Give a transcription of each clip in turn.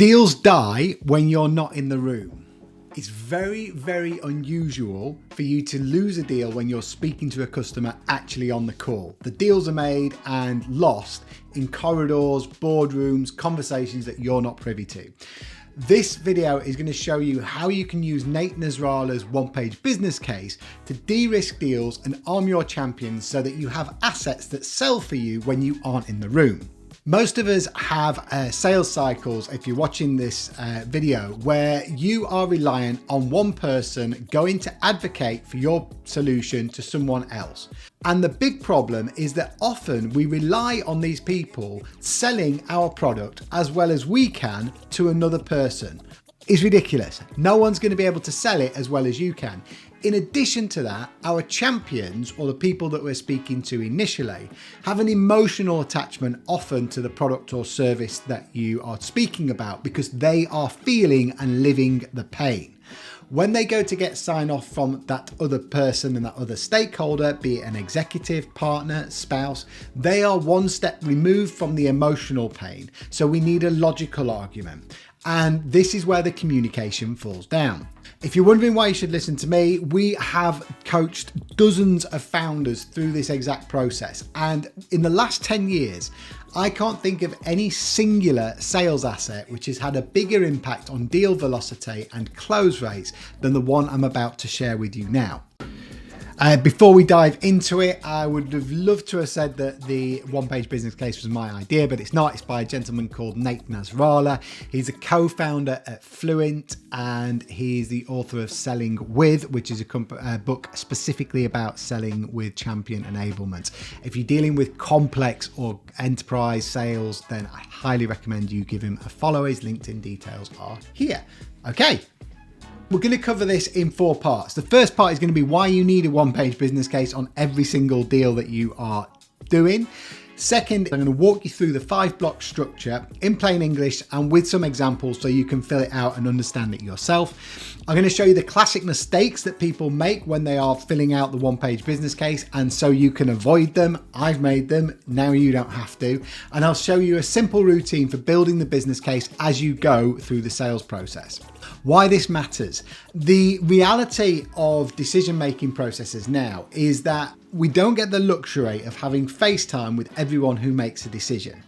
Deals die when you're not in the room. It's very, very unusual for you to lose a deal when you're speaking to a customer actually on the call. The deals are made and lost in corridors, boardrooms, conversations that you're not privy to. This video is going to show you how you can use Nate Nasralla's one-page business case to de-risk deals and arm your champions so that you have assets that sell for you when you aren't in the room. Most of us have sales cycles, if you're watching this video, where you are reliant on one person going to advocate for your solution to someone else. And the big problem is that often we rely on these people selling our product as well as we can to another person. It's ridiculous. No one's going to be able to sell it as well as you can. In addition to that, our champions, or the people that we're speaking to initially, have an emotional attachment often to the product or service that you are speaking about because they are feeling and living the pain. When they go to get sign off from that other person and that other stakeholder, be it an executive, partner, spouse, they are one step removed from the emotional pain. So we need a logical argument. And this is where the communication falls down. If you're wondering why you should listen to me, we have coached dozens of founders through this exact process. And in the last 10 years, I can't think of any singular sales asset which has had a bigger impact on deal velocity and close rates than the one I'm about to share with you now. Before we dive into it, I would have loved to have said that the one-page business case was my idea, but it's not. It's by a gentleman called Nate Nasralla. He's a co-founder at Fluent, and he's the author of Selling With, which is a book specifically about selling with champion enablement. If you're dealing with complex or enterprise sales, then I highly recommend you give him a follow. His LinkedIn details are here. Okay. We're going to cover this in 4 parts. The first part is going to be why you need a one-page business case on every single deal that you are doing. Second, I'm going to walk you through the 5-block structure in plain English and with some examples so you can fill it out and understand it yourself. I'm going to show you the classic mistakes that people make when they are filling out the one-page business case, and so you can avoid them. I've made them, now you don't have to. And I'll show you a simple routine for building the business case as you go through the sales process. Why this matters. The reality of decision-making processes now is that we don't get the luxury of having FaceTime with everyone who makes a decision.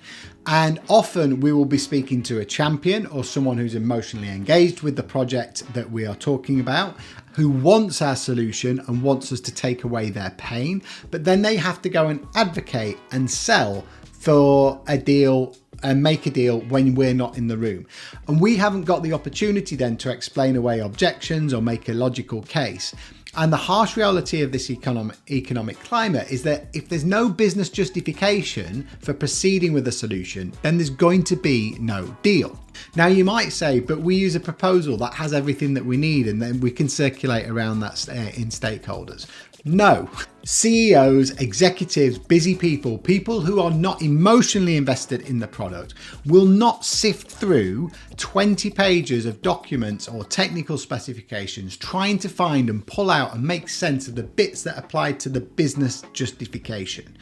And often we will be speaking to a champion or someone who's emotionally engaged with the project that we are talking about, who wants our solution and wants us to take away their pain, but then they have to go and advocate and sell for a deal and make a deal when we're not in the room. And we haven't got the opportunity then to explain away objections or make a logical case. And the harsh reality of this economic climate is that if there's no business justification for proceeding with a solution, then there's going to be no deal. Now you might say, but we use a proposal that has everything that we need and then we can circulate around that in stakeholders. No. CEOs, executives, busy people, people who are not emotionally invested in the product will not sift through 20 pages of documents or technical specifications trying to find and pull out and make sense of the bits that apply to the business justification.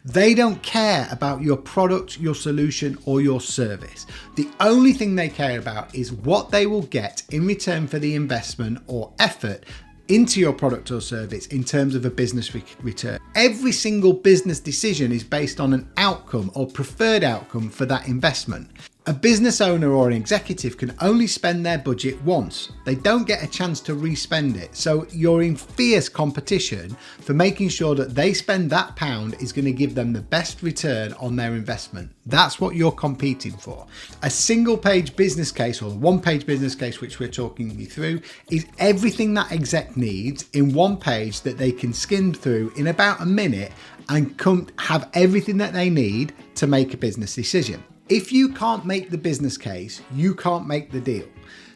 They don't care about your product, your solution, or your service. The only thing they care about is what they will get in return for the investment or effort into your product or service in terms of a business return. Every single business decision is based on an outcome or preferred outcome for that investment. A business owner or an executive can only spend their budget once. They don't get a chance to re-spend it. So you're in fierce competition for making sure that they spend that pound is going to give them the best return on their investment. That's what you're competing for. A single page business case, or the one-page business case which we're talking you through, is everything that exec needs in one page that they can skim through in about a minute and have everything that they need to make a business decision. If you can't make the business case, you can't make the deal.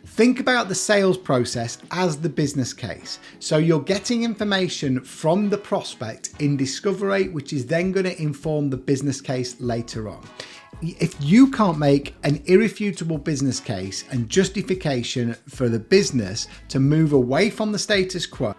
Think about the sales process as the business case. So you're getting information from the prospect in discovery, which is then going to inform the business case later on. if you can't make an irrefutable business case and justification for the business to move away from the status quo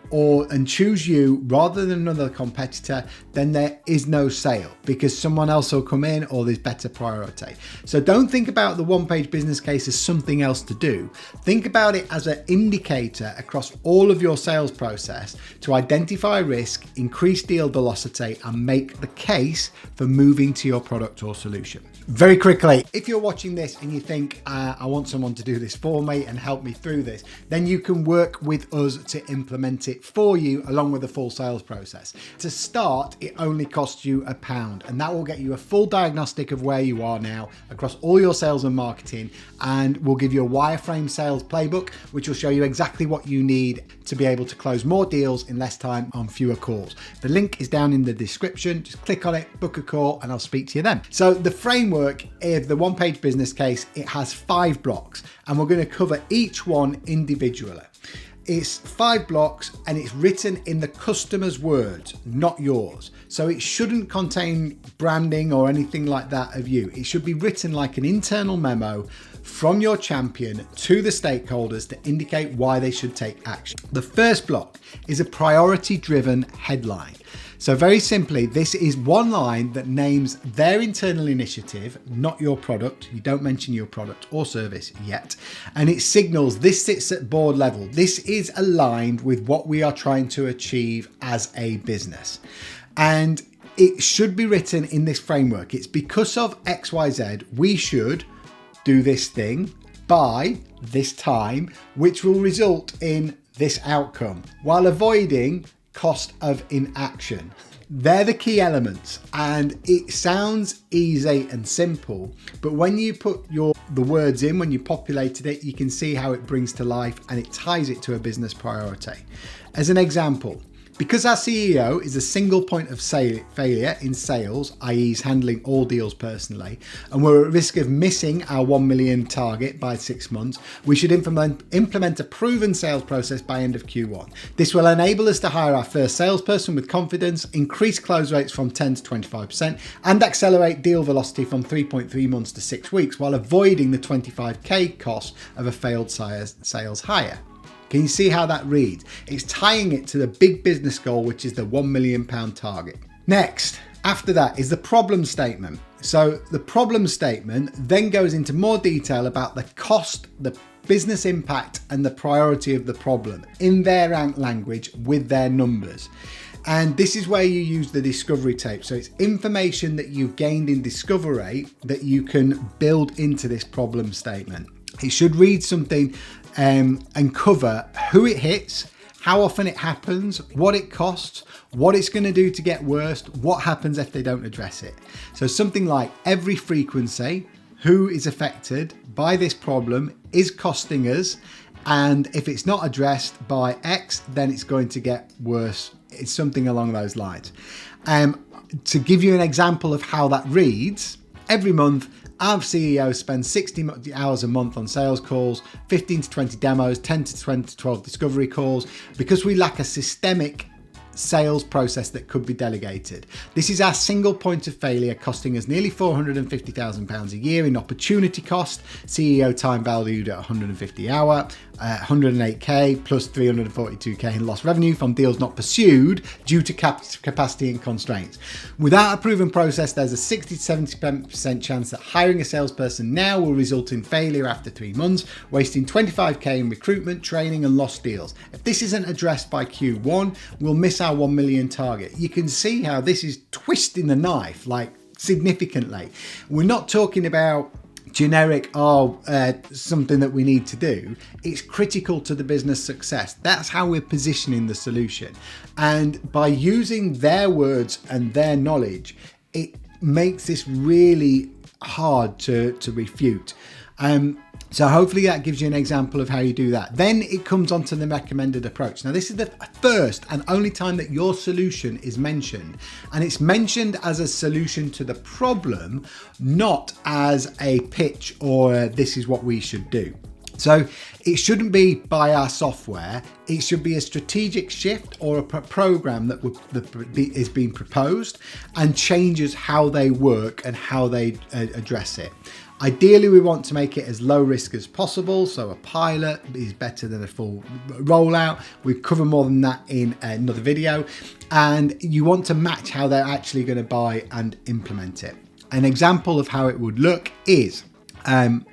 and choose you rather than another competitor, then there is no sale because someone else will come in or there's better priority. So don't think about the one-page business case as something else to do. Think about it as an indicator across all of your sales process to identify risk, increase deal velocity, and make the case for moving to your product or solution. Very quickly, if you're watching this and you think, I want someone to do this for me and help me through this, then you can work with us to implement it for you along with the full sales process. To start, it only costs you £1, and that will get you a full diagnostic of where you are now across all your sales and marketing, and we'll give you a wireframe sales playbook, which will show you exactly what you need to be able to close more deals in less time on fewer calls. The link is down in the description. Just click on it, book a call, and I'll speak to you then. So the framework of the one-page business case, it has 5 blocks, and we're going to cover each one individually. It's 5 blocks and it's written in the customer's words, not yours. So it shouldn't contain branding or anything like that of you. It should be written like an internal memo from your champion to the stakeholders to indicate why they should take action. The first block is a priority-driven headline. So very simply, this is one line that names their internal initiative, not your product. You don't mention your product or service yet. And it signals this sits at board level. This is aligned with what we are trying to achieve as a business. And it should be written in this framework. It's because of XYZ, we should do this thing by this time, which will result in this outcome while avoiding cost of inaction. They're the key elements, and it sounds easy and simple, but when you put the words in, when you populated it, you can see how it brings to life and it ties it to a business priority. As an example, because our CEO is a single point of failure in sales, i.e. he's handling all deals personally, and we're at risk of missing our 1 million target by 6 months, we should implement a proven sales process by end of Q1. This will enable us to hire our first salesperson with confidence, increase close rates from 10 to 25%, and accelerate deal velocity from 3.3 months to 6 weeks while avoiding the 25k cost of a failed sales hire. Can you see how that reads? It's tying it to the big business goal, which is the £1 million target. Next, after that is the problem statement. So the problem statement then goes into more detail about the cost, the business impact, and the priority of the problem in their language with their numbers. And this is where you use the discovery tape. So it's information that you've gained in discovery that you can build into this problem statement. It should read something and cover who it hits, how often it happens, what it costs, what it's going to do to get worse, what happens if they don't address it. So something like every frequency, who is affected by this problem is costing us, and if it's not addressed by X, then it's going to get worse. It's something along those lines. To give you an example of how that reads, every month, our CEO spends 60 hours a month on sales calls, 15 to 20 demos, 10 to 20 to 12 discovery calls, because we lack a systemic sales process that could be delegated. This is our single point of failure, costing us nearly £450,000 a year in opportunity cost, CEO time valued at 150 hour, 108k plus 342k in lost revenue from deals not pursued due to capacity and constraints. Without a proven process, there's a 60 to 70% chance that hiring a salesperson now will result in failure after 3 months, wasting 25k in recruitment, training, and lost deals. If this isn't addressed by Q1, we'll miss our 1 million target. You can see how this is twisting the knife, like significantly. We're not talking about generic, something that we need to do. It's critical to the business success. That's how we're positioning the solution. And by using their words and their knowledge, it makes this really hard to refute. So hopefully that gives you an example of how you do that. Then it comes on to the recommended approach. Now this is the first and only time that your solution is mentioned, and it's mentioned as a solution to the problem, not as a pitch or this is what we should do. So it shouldn't be buy our software. It should be a strategic shift or a program that is being proposed and changes how they work and how they address it. Ideally, we want to make it as low risk as possible. So a pilot is better than a full rollout. We cover more than that in another video. And you want to match how they're actually going to buy and implement it. An example of how it would look is an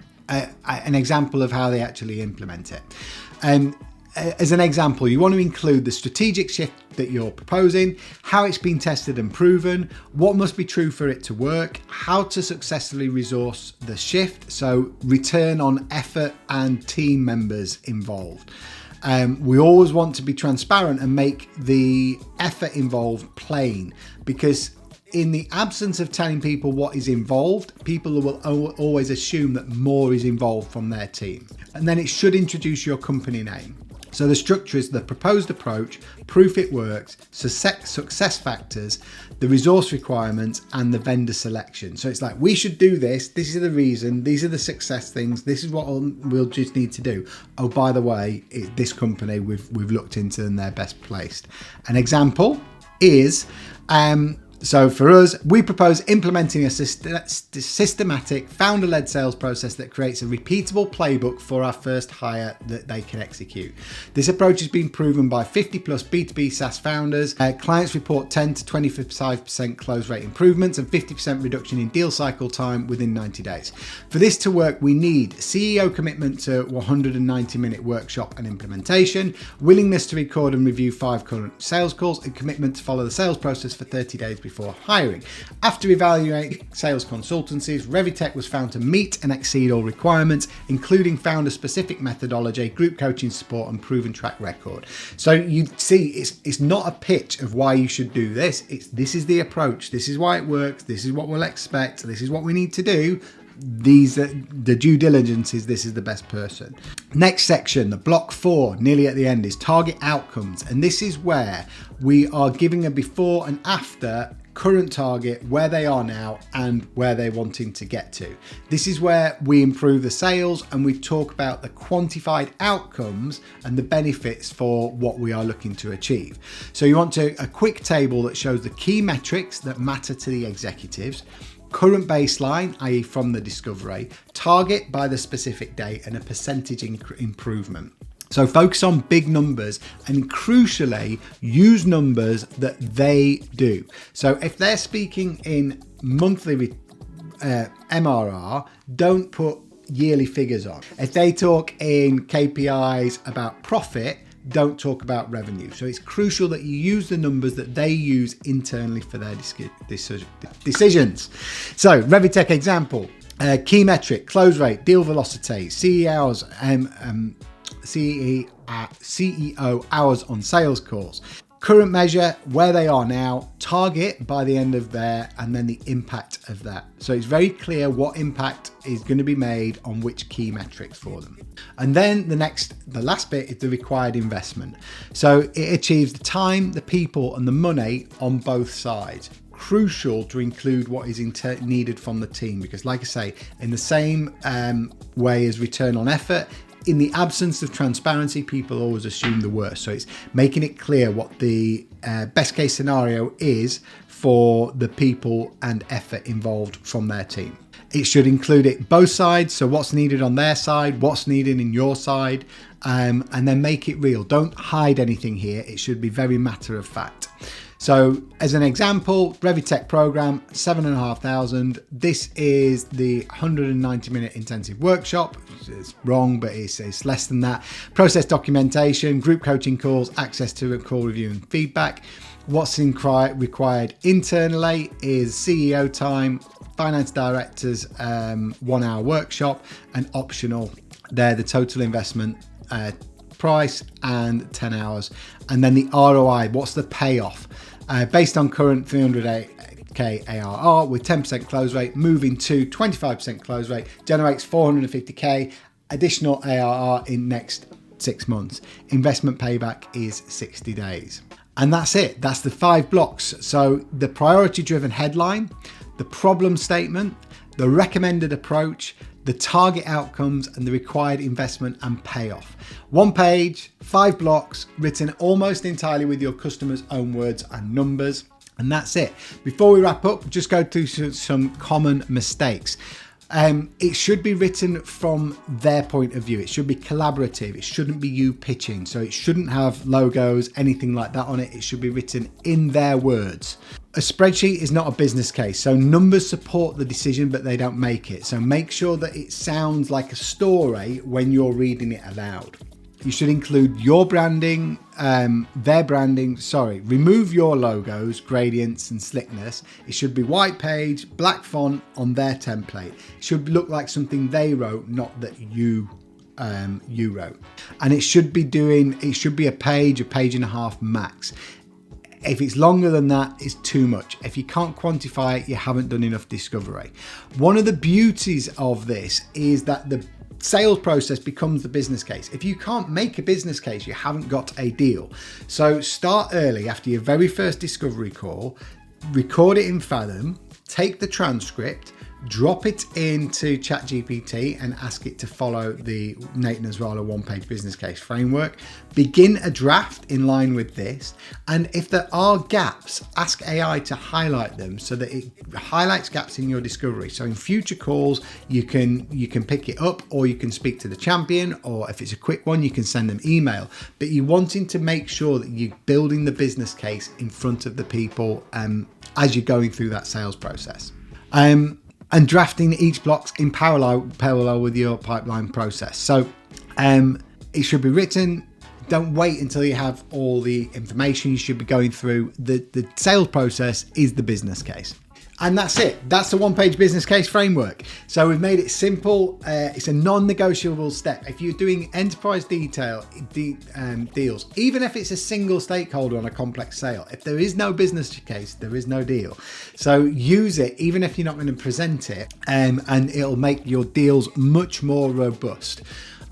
example of how they actually implement it. As an example, you want to include the strategic shift that you're proposing, how it's been tested and proven, what must be true for it to work, how to successfully resource the shift, so return on effort and team members involved. We always want to be transparent and make the effort involved plain, because in the absence of telling people what is involved, people will always assume that more is involved from their team. And then it should introduce your company name. So the structure is the proposed approach, proof it works, success factors, the resource requirements, and the vendor selection. So it's like, we should do this. This is the reason. These are the success things. This is what we'll just need to do. Oh, by the way, this company we've looked into and they're best placed. An example is, so for us, we propose implementing a systematic founder-led sales process that creates a repeatable playbook for our first hire that they can execute. This approach has been proven by 50 plus B2B SaaS founders. Clients report 10 to 25% close rate improvements and 50% reduction in deal cycle time within 90 days. For this to work, we need CEO commitment to 190-minute workshop and implementation, willingness to record and review 5 current sales calls, and commitment to follow the sales process for 30 days before hiring. After evaluating sales consultancies, Revitech was found to meet and exceed all requirements, including founder-specific methodology, group coaching support, and proven track record. So you see, it's not a pitch of why you should do this. This is the approach. This is why it works. This is what we'll expect. This is what we need to do. These are the due diligence is this is the best person. Next section, the block 4, nearly at the end, is target outcomes. And this is where we are giving a before and after current target, where they are now and where they're wanting to get to. This is where we improve the sales and we talk about the quantified outcomes and the benefits for what we are looking to achieve. So you want a quick table that shows the key metrics that matter to the executives, current baseline, i.e. from the discovery, target by the specific date, and a percentage improvement. So focus on big numbers and crucially use numbers that they do. So if they're speaking in monthly MRR, don't put yearly figures on. If they talk in KPIs about profit, don't talk about revenue. So it's crucial that you use the numbers that they use internally for their decisions. So Revitech example, key metric, close rate, deal velocity, CEO hours on sales calls. Current measure, where they are now, target by the end of there, and then the impact of that. So it's very clear what impact is going to be made on which key metrics for them. And then the last bit is the required investment. So it achieves the time, the people, and the money on both sides. Crucial to include what is needed from the team, because like I say, in the same way as return on effort, in the absence of transparency, people always assume the worst. So it's making it clear what the best case scenario is for the people and effort involved from their team. It should include it both sides. So what's needed on their side, what's needed in your side, and then make it real. Don't hide anything here. It should be very matter of fact. So as an example, Revitech program, 7,500. This is the 190-minute intensive workshop. It's wrong, but it's less than that. Process documentation, group coaching calls, access to a call review and feedback. What's required internally is CEO time, finance directors, 1 hour workshop, and optional. They're the total investment price and 10 hours. And then the ROI, what's the payoff? Based on current 300k ARR with 10% close rate, moving to 25% close rate, generates 450k additional ARR in next 6 months. Investment payback is 60 days. And that's it. That's the 5 blocks. So the priority driven headline, the problem statement, the recommended approach, the target outcomes and the required investment and payoff. 1 page, 5 blocks, written almost entirely with your customer's own words and numbers. And that's it. Before we wrap up, just go through some common mistakes. It should be written from their point of view. It should be collaborative. It shouldn't be you pitching. So it shouldn't have logos, anything like that on it. It should be written in their words. A spreadsheet is not a business case. So numbers support the decision, but they don't make it. So make sure that it sounds like a story when you're reading it aloud. You should include your branding, their branding, remove your logos, gradients and slickness. It should be white page, black font on their template. It should look like something they wrote, not that you wrote. And it should be a page and a half max. If it's longer than that, it's too much. If you can't quantify it, you haven't done enough discovery. One of the beauties of this is that the sales process becomes the business case. If you can't make a business case, you haven't got a deal. So start early after your very first discovery call, record it in Fathom, take the transcript, drop it into ChatGPT and ask it to follow the Nate Nasralla one-page business case framework. Begin a draft in line with this. And if there are gaps, ask AI to highlight them so that it highlights gaps in your discovery. So in future calls, you can pick it up, or you can speak to the champion, or if it's a quick one, you can send them email. But you're wanting to make sure that you're building the business case in front of the people as you're going through that sales process. And drafting each block in parallel with your pipeline process. So it should be written. Don't wait until you have all the information you should be going through. The sales process is the business case. And that's it. That's the one-page business case framework. So we've made it simple. It's a non-negotiable step. If you're doing enterprise deals, even if it's a single stakeholder on a complex sale, if there is no business case, there is no deal. So use it, even if you're not going to present it, and it'll make your deals much more robust.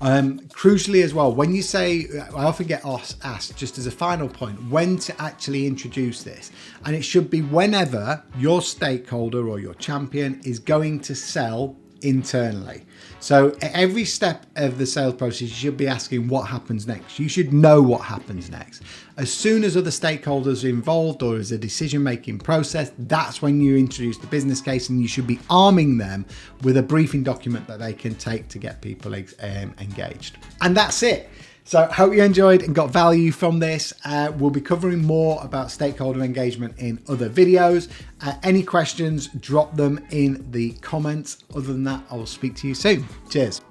Crucially as well, when you say, I often get asked just as a final point, when to actually introduce this. And it should be whenever your stakeholder or your champion is going to sell internally. So at every step of the sales process, you should be asking what happens next. You should know what happens next. As soon as other stakeholders are involved or as a decision-making process, that's when you introduce the business case, and you should be arming them with a briefing document that they can take to get people engaged. And that's it. So I hope you enjoyed and got value from this. We'll be covering more about stakeholder engagement in other videos. Any questions, drop them in the comments. Other than that, I will speak to you soon. Cheers.